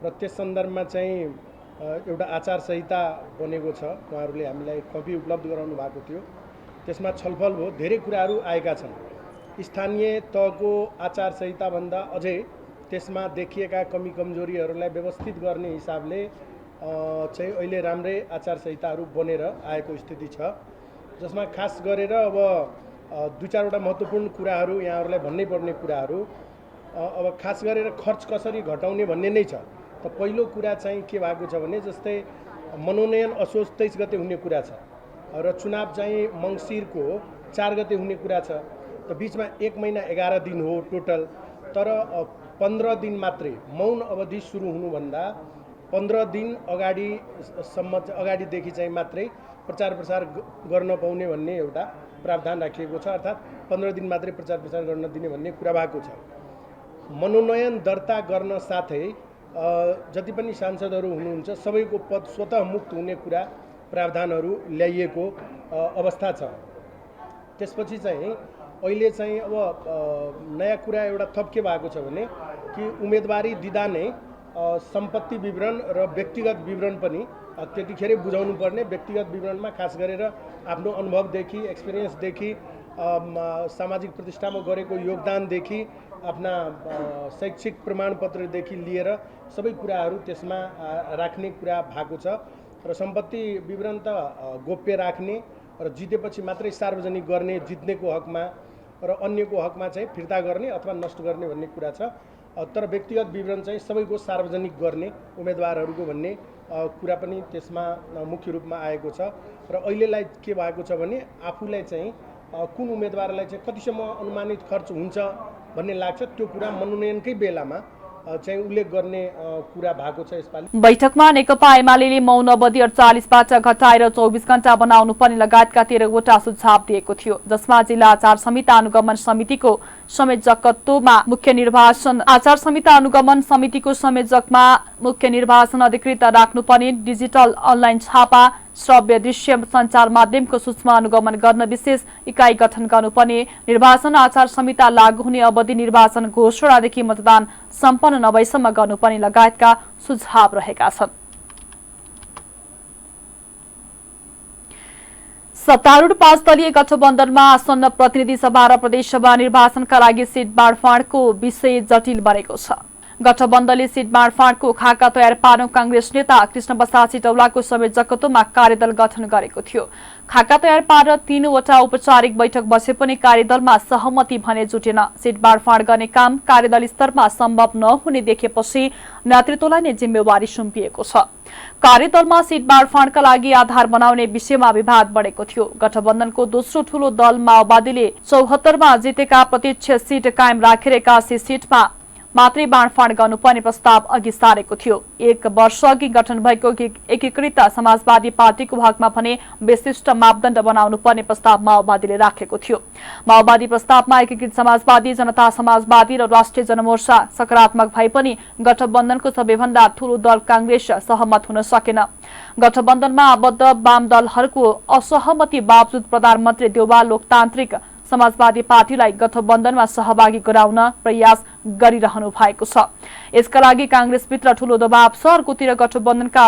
र त्यस सन्दर्भमा चाहिँ एउटा आचार संहिता बनेको छ। उहाँहरूले हामीलाई कपी उपलब्ध गराउनु भएको थियो। त्यसमा छलफल भयो, धेरै कुराहरू आएका छन्। स्थानीय तहको आचार संहिताभन्दा अझै त्यसमा देखिएका कमी कमजोरीहरूलाई व्यवस्थित गर्ने हिसाबले चाहिँ अहिले राम्रै आचार संहिताहरू बनेर आएको स्थिति छ, जसमा खास गरेर अब दुई चारवटा महत्त्वपूर्ण कुराहरू यहाँहरूलाई भन्नै पर्ने कुराहरू अब खास गरेर खर्च कसरी घटाउने भन्ने नै छ। त पहिलो कुरा चाहिँ के भएको छ भने जस्तै मनोनयन असोज 23 गते हुने कुरा छ र चुनाव चाहिँ मङ्सिरको 4 गते हुने कुरा छ। त बिचमा 1 महिना 11 दिन हो टोटल, तर 15 दिन मात्रै मौन अवधि सुरु हुनुभन्दा 15 दिन अगाडिदेखि चाहिँ मात्रै प्रचार प्रसार गर्न पाउने भन्ने एउटा प्रावधान राखिएको छ। अर्थात् 15 दिन मात्रै प्रचार प्रसार गर्न दिने भन्ने कुरा भएको छ। मनोनयन दर्ता गर्न साथै जति पनि सांसदहरू हुनुहुन्छ सबैको पद स्वतः मुक्त हुने कुरा प्रावधानहरू ल्याइएको अवस्था छ। त्यसपछि चाहिँ अहिले चाहिँ अब नयाँ कुरा एउटा थप के भएको छ भने कि उम्मेदवारी दिँदा नै सम्पत्ति विवरण र व्यक्तिगत विवरण पनि त्यतिखेरै बुझाउनु पर्ने। व्यक्तिगत विवरणमा खास गरेर आफ्नो अनुभवदेखि एक्सपिरियन्सदेखि सामाजिक प्रतिष्ठामा गरेको योगदानदेखि आफ्ना शैक्षिक प्रमाणपत्रदेखि लिएर सबै कुराहरू त्यसमा राख्ने कुरा भएको छ र सम्पत्ति विवरण त गोप्य राख्ने र जितेपछि मात्रै सार्वजनिक गर्ने, जित्नेको हकमा र अन्यको हकमा चाहिँ फिर्ता गर्ने अथवा नष्ट गर्ने भन्ने कुरा छ। तर व्यक्तिगत विवरण चाहिँ सबैको सार्वजनिक गर्ने उम्मेदवारहरूको भन्ने कुरा पनि त्यसमा मुख्य रूपमा आएको छ। र अहिलेलाई के भएको छ भने आफूलाई चाहिँ कुन उम्मेदवारलाई चाहिँ कतिसम्म अनुमानित खर्च हुन्छ भन्ने लाग्छ त्यो कुरा मनोनयनकै बेलामा चाहिँ उल्लेख गर्ने कुरा भएको छ यसपालि। बैठकमा नेकपा एमाले मौन अवधि 48बाट घटाएर 24 घण्टा बनाउनु पर्ने लगायतका 13 वटा सुझाव दिएको थियो, जसमा जिल्ला आचार संहिता अनुगमन समितिको संयोजकत्वमा मुख्य निर्वाचन आचार संहिता अनुगमन समितिको संयोजकमा मुख्य निर्वाचन अधिकृत राख्नुपर्ने, डिजिटल अनलाइन छापा श्रव्य दृश्य सञ्चार माध्यमको सूक्ष्म अनुगमन गर्न विशेष इकाइ गठन गर्नुपर्ने, निर्वाचन आचार संहिता लागू हुने अवधि निर्वाचन घोषणादेखि मतदान सम्पन्न नभएसम्म गर्नुपर्ने लगायतका सुझाव रहेका छन्। सत्तारूढ 5 दलीय गठबन्धनमा आसन्न प्रतिनिधि सभा र प्रदेशसभा निर्वाचनका लागि सिट बाँडफाँडको विषय जटिल बनेको छ। गठबन्धनले सिट बाँडफाँडको खाका तयार पार्न कांग्रेस नेता कृष्णप्रसाद सिटौलाको संयोजकत्वमा कार्यदल गठन गरेको थियो। खाका तयार पारेर 3 वटा औपचारिक बैठक बसे पनि कार्यदलमा सहमति भने जुटेन। सिट बाँडफाँड गर्ने काम कार्यदल स्तरमा सम्भव नहुने देखेपछि नेतृत्वलाई नै जिम्मेवारी सुम्पिएको छ। कार्यदलमा सिट बाँडफाँडका लागि आधार बनाउने विषयमा विवाद बढेको थियो। गठबन्धनको दोस्रो ठूलो दल माओवादीले 74 मा जितेका प्रत्यक्ष सिट कायम राखेर 81 सिटमा मात्रै बाँडफाँड गर्नुपर्ने प्रस्ताव अघि सारेको थियो। 1 वर्ष अघि गठन भएको एकीकृत समाजवादी पार्टीको हकमा भने विशिष्ट मापदण्ड बनाउनु पर्ने प्रस्ताव माओवादीले राखेको थियो। माओवादी प्रस्तावमा एकीकृत समाजवादी, जनता समाजवादी र राष्ट्रिय जनमोर्चा सकारात्मक भए पनि गठबन्धनको सबैभन्दा ठूलो दल कांग्रेस सहमत हुन सकेन। गठबन्धनमा आबद्ध वाम दलहरूको असहमति बावजुद प्रधानमन्त्री देउवा लोकतान्त्रिक समाजवादी पार्टीलाई गठबन्धनमा सहभागी गराउन प्रयास गरिरहनु भएको छ। यसका लागि कांग्रेसभित्र ठूलो दबाव छ। अर्कोतिर गठबन्धनका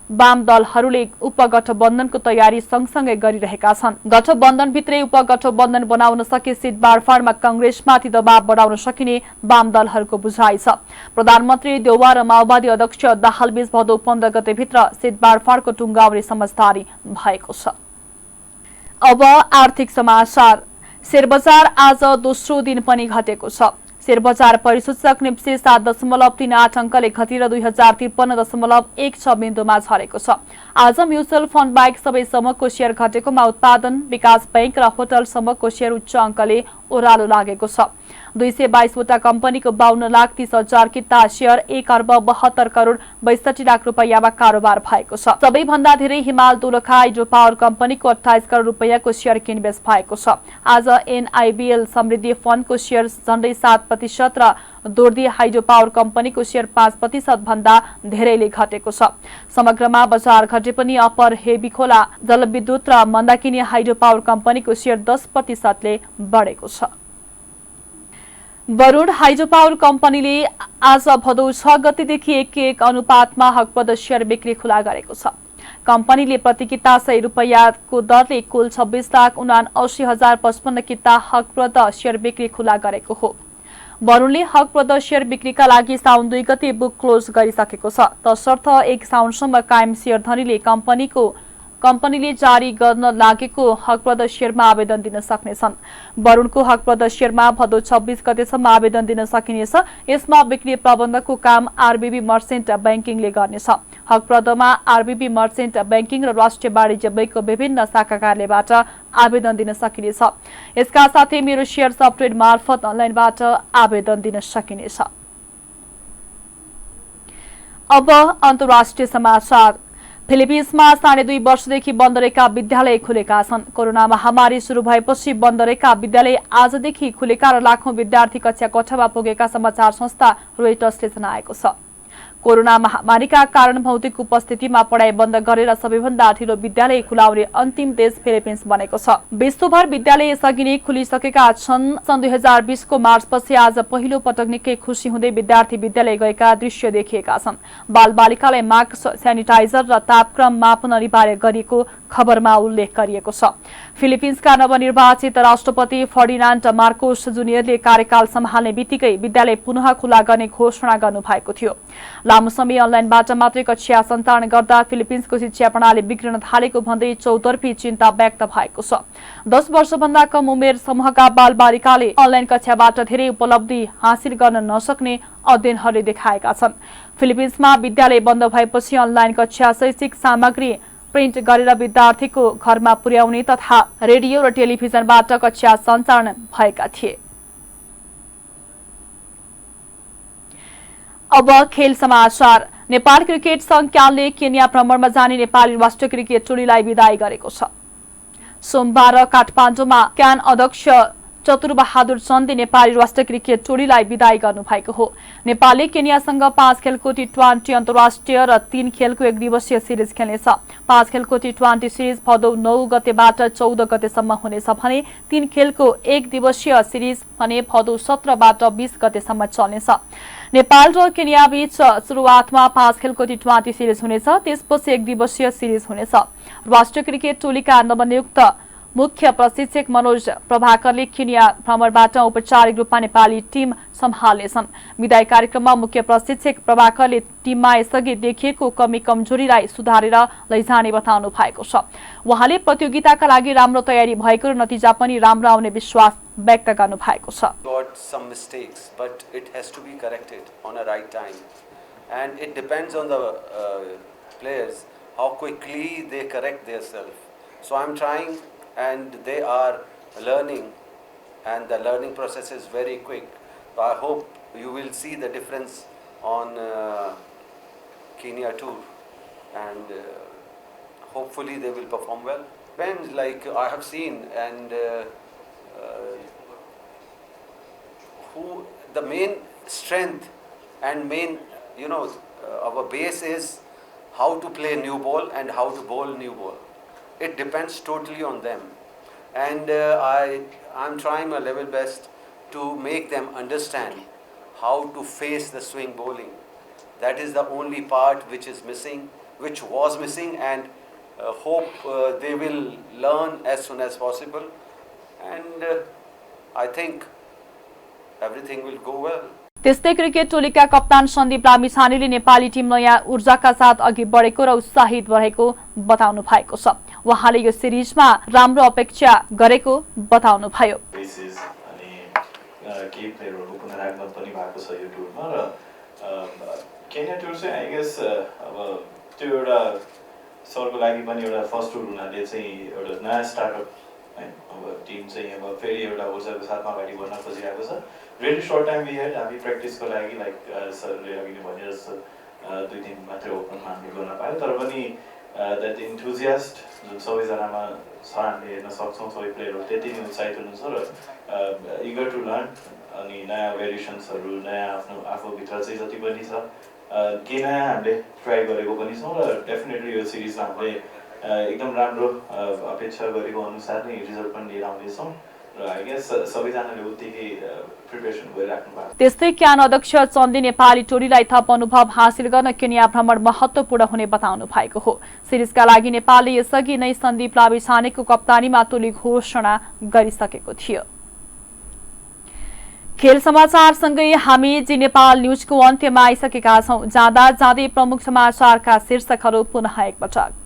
वाम दलहरूले उपगठबन्धनको तयारी सँगसँगै गरिरहेका छन्। गठबन्धनभित्रै उपगठबन्धन बनाउन सके सिट बाँडफाँडमा कांग्रेसमाथि दबाव बढाउन सकिने वाम दलहरूको बुझाइ छ। प्रधानमन्त्री देउवा र माओवादी अध्यक्ष दाहालबीच भदौ 15 गतेभित्र सिट बाँडफाँडको टुङ्गाउने समझदारी भएको छ। अब आर्थिक समाचार। शेयरबजार आज दोस्रो दिन पनि घटेको छ। शेयरबजार परिसूचक निप्से 7.38 अङ्कले घटेर 2053.16 बिन्दुमा झरेको छ। आज म्युचुअल फन्ड बाहेक सबै समूहको शेयर घटेकोमा उत्पादन विकास बैंक र होटल समूहको शेयर उच्च अङ्कले ओह्रालो लागेको छ। 222 वटा कम्पनीको 52,30,000 किता शेयर 1,72,62,62 रुपैयाँमा कारोबार भएको छ। सबैभन्दा धेरै हिमाल दोलखा हाइड्रो पावर कम्पनीको 28 करोड रुपैयाँको शेयर किनबेच भएको छ। आज एनआईबीएल समृद्धि फन्डको शेयर झण्डै 7% र दोर्दी हाइड्रो पावर कम्पनीको शेयर 5% भन्दा धेरैले घटेको छ। समग्रमा बजार घटे पनि अप्पर हेबीखोला जलविद्युत र मन्दाकिनी हाइड्रो पावर कम्पनीको शेयर 10% ले बढेको छ। वरुण हाइड्रो पावर कम्पनीले आज भदौ 6 गतेदेखि 1:1 अनुपातमा हकपद शेयर बिक्री खुला गरेको छ। कम्पनीले प्रति किता 100 रुपैयाँको दरले कुल 26,79,055 किता हकप्रद शेयर बिक्री खुला गरेको हो। वरुणले हकप्रद शेयर बिक्रीका लागि साउन 2 गते बुक क्लोज गरिसकेको छ। तसर्थ 1 साउनसम्म कायम शेयर धनीले कम्पनीले जारी गर्न लागेको हकप्रद शेयरमा आवेदन दिन सक्नेछन्। वरुणको हकप्रद शेयरमा भदौ 26 गतेसम्म आवेदन दिन सकिनेछ। यसमा बिक्री प्रबन्धको काम आरबीबी मर्चेन्ट ब्याङ्किङले गर्नेछ। हकप्रदमा आरबीबी मर्चेन्ट ब्याङ्किङ र राष्ट्रिय वाणिज्य बैंकको विभिन्न शाखा कार्यालयबाट आवेदन दिन सकिनेछ। यसका साथै मेरो शेयर सफ्टवेयर मार्फत अनलाइनबाट आवेदन दिन सकिनेछ। अब अन्तर्राष्ट्रिय समाचार। फिलिपिन्समा 2.5 वर्षदेखि बन्द रहेका विद्यालय खुलेका छन्। कोरोना महामारी सुरु भएपछि बन्द रहेका विद्यालय आजदेखि खुलेका र लाखौं विद्यार्थी कक्षा कोठामा पुगेका समाचार संस्था रोइटर्सले जनाएको छ। कोरोना महामारीका कारण भौतिक उपस्थितिमा पढाइ बन्द गरेर सबैभन्दा ढिलो विद्यालय खुलाउने अन्तिम देश फिलिपिन्स बनेको छ। विश्वभर विद्यालय यसअघि नै खुलिसकेका छन्। सन् 2020 को मार्चपछि आज पहिलो पटक निकै खुशी हुँदै विद्यार्थी विद्यालय गएका दृश्य देखिएका छन्। बालबालिकालाई मास्क, सेनिटाइजर र तापक्रम मापन अनिवार्य गरिएको खबरमा उल्लेख गरिएको छ। फिलिपिन्सका नवनिर्वाचित राष्ट्रपति फर्डिनान्ड मार्कोस जुनियरले कार्यकाल सम्हाल्ने बित्तिकै विद्यालय पुनः खुला गर्ने घोषणा गर्नुभएको थियो। लामो समय अनलाइनबाट मात्रै कक्षा सञ्चालन गर्दा फिलिपिन्सको शिक्षा प्रणाली बिग्रन थालेको भन्दै चौतर्फी चिन्ता व्यक्त भएको छ। 10 वर्षभन्दा कम उमेर समूहका बालबालिकाले अनलाइन कक्षाबाट धेरै उपलब्धि हासिल गर्न नसक्ने अध्ययनहरूले देखाएका छन्। फिलिपिन्समा विद्यालय बन्द भएपछि अनलाइन कक्षा शैक्षिक सामग्री प्रिन्ट गरेर विद्यार्थीको घरमा पुर्याउने तथा रेडियो र टेलिभिजनबाट कक्षा सञ्चालन भएका थिए। अब खेल समाचार। नेपाल क्रिकेट संघ क्यानले केन्या भ्रमणमा जाने नेपाली राष्ट्रिय क्रिकेट टोलीलाई विदाई गरेको छ। सोमबार काठमाडौँमा क्यान अध्यक्ष चतुरबहादुर चन्दले नेपाली राष्ट्रिय क्रिकेट टोलीलाई विदाई गर्नुभएको हो। नेपालले केन्यासँग 5 खेलको टी20 अन्तर्राष्ट्रिय र 3 खेलको एक दिवसीय सिरिज खेल्नेछ। 5 खेलको टी20 सिरिज भदौ 9 गतेबाट 14 गतेसम्म हुनेछ भने 3 खेलको एक दिवसीय सिरिज भने भदौ 17बाट 20 गतेसम्म चल्नेछ। नेपाल र केन्या बीच सुरुवातमा 5 खेलको टी20 सिरिज हुनेछ, त्यसपछि एक दिवसीय सिरिज हुनेछ। राष्ट्रिय क्रिकेट टोलीका नवनियुक्त मुख्य प्रशिक्षक मनोज प्रभाकरले केन्या भ्रमणबाट औपचारिक रूपमा नेपाली टिम सम्हाल्नेछन्। विदाई कार्यक्रममा मुख्य प्रशिक्षक प्रभाकरले टिममा यसअघि देखिएको कमी कमजोरीलाई सुधारेर लैजाने बताउनु भएको छ। उहाँले प्रतियोगिताका लागि राम्रो तयारी भएको र नतिजा पनि राम्रो आउने विश्वास व्यक्त गर्नु भएको छ। Got some mistakes, but it has to be corrected on a right time, and it depends on the players how quickly they correct themselves. So I'm trying, and they are learning, and the learning process is very quick. So I hope you will see the difference on Kenya tour, and hopefully they will perform well. Depends, like I have seen, and who the main strength and main, our base is how to play new ball and how to bowl new ball. It depends totally on them, and I'm trying my level best to make them understand how to face the swing bowling. That is the only part which is missing, which was missing, and hope they will learn as soon as possible, and I think everything will go well. त्यस्तै cricket टोलीका कप्तान Sandeep लामिछानेले Nepali team नयाँ ऊर्जाका साथ अघि बढेको र उत्साहित रहेको बताउनु भएको छ। उहाँले यो सिरिजमा राम्रो अपेक्षा गरेको बताउनु भयो। केही प्लेयरहरुको पुनरागमन पनि भएको छ यो टुरमा र केन्या टुर चाहिँ आई गेस अब त्यो एउटा सरको लागि पनि एउटा फर्स्ट टुर हुनाले चाहिँ एउटा नयाँ स्टार्टअप है। अब टिम चाहिँ अब फेरि एउटा ऊर्जाको साथमा अगाडि बढ्न खोजिरहेको छ। really short time we had हामी प्र्याक्टिसको लागि लाइक सरले अघि नै भने जस्तो 2 दिन मात्रै ओपनमा हामीले गर्न पायो तर पनि द्याट इन्थुजियास्ट जुन सबैजनामा छ हामीले हेर्न सक्छौँ सबै प्लेयरहरू त्यति नै उत्साहित हुनुहुन्छ र इगर टु लर्न अनि नयाँ भेरिएसन्सहरू नयाँ आफूभित्र चाहिँ जति पनि छ केही नयाँ हामीले ट्राई गरेको पनि छौँ र डेफिनेटली यो सिरिजमा हामीले एकदम राम्रो अपेक्षा गरेको अनुसार नै रिजल्ट पनि लिएर आउँदैछौँ। त्यस्तै क्यान अध्यक्ष चन्दी नेपाली टोलीलाई थप अनुभव हासिल गर्न केन्या भ्रमण महत्वपूर्ण हुने बताउनु भएको हो। सिरिजका लागि नेपालले यसअघि नै सन्दीप लामिछानेको कप्तानीमा टोली घोषणा गरिसकेको थियो। खेल समाचारसँगै हामी जी नेपाल न्युजको अन्त्यमा आइसकेका छौं। जाँदा जाँदै प्रमुख समाचारका शीर्षकहरू पुनः एकपटक।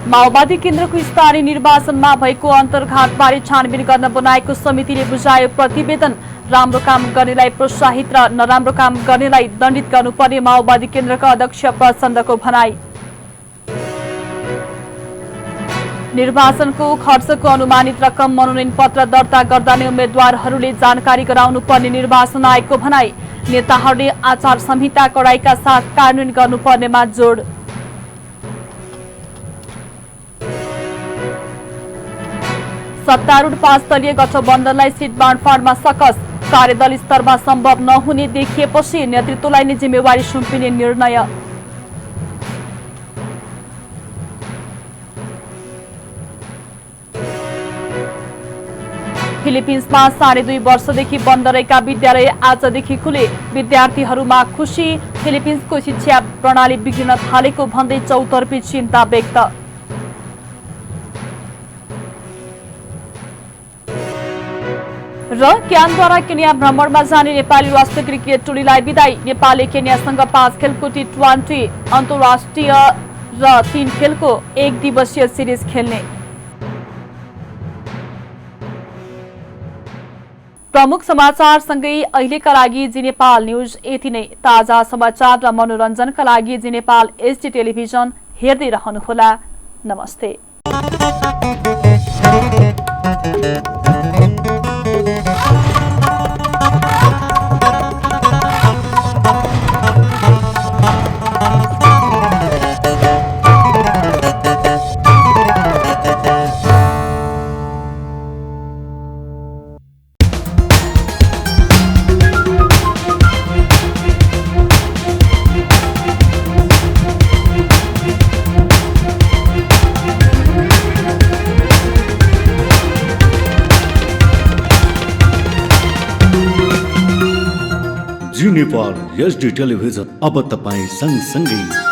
माओवादी केन्द्रको स्थानीय निर्वाचनमा भएको अन्तर्घातबारे छानबिन गर्न बनाएको समितिले बुझायो प्रतिवेदन। राम्रो काम गर्नेलाई प्रोत्साहित र नराम्रो काम गर्नेलाई दण्डित गर्नुपर्ने माओवादी केन्द्रका अध्यक्ष प्रचण्डको भनाई। निर्वाचनको खर्चको अनुमानित रकम मनोनयन पत्र दर्ता गर्दा नै उम्मेद्वारहरूले जानकारी गराउनु पर्ने निर्वाचन आयोगको भनाई। नेताहरूले आचार संहिता कडाइका साथ कार्यान्वयन गर्नुपर्नेमा जोड। सत्तारूढ 5 दलीय गठबन्धनलाई सिट बाँडफाँडमा सकस। कार्यदल स्तरमा सम्भव नहुने देखिएपछि नेतृत्वलाई नै जिम्मेवारी सुम्पिने निर्णय। फिलिपिन्समा 2.5 वर्षदेखि बन्द रहेका विद्यालय आजदेखि खुले। विद्यार्थीहरूमा खुशी। फिलिपिन्सको शिक्षा प्रणाली बिग्रिन थालेको भन्दै चौतर्फी चिन्ता व्यक्त। र क्यानद्वारा केन्या भ्रमणमा जाने नेपाली राष्ट्रिय क्रिकेट टोलीलाई बिदाई। नेपालले केन्यासँग 5 खेलको T20 अन्तर्राष्ट्रिय र 3 खेलको 1 दिवसीय सिरिज खेल्ने। प्रमुख समाचारसँगै अहिलेका लागि जी नेपाल न्युज यति नै। ताजा समाचार र मनोरञ्जनका लागि जी नेपाल HD टेलिभिजन हेर्दै रहनुहोला। नमस्ते। जी नेपाल HD टेलिभिजन अब तपाईं सँगसँगै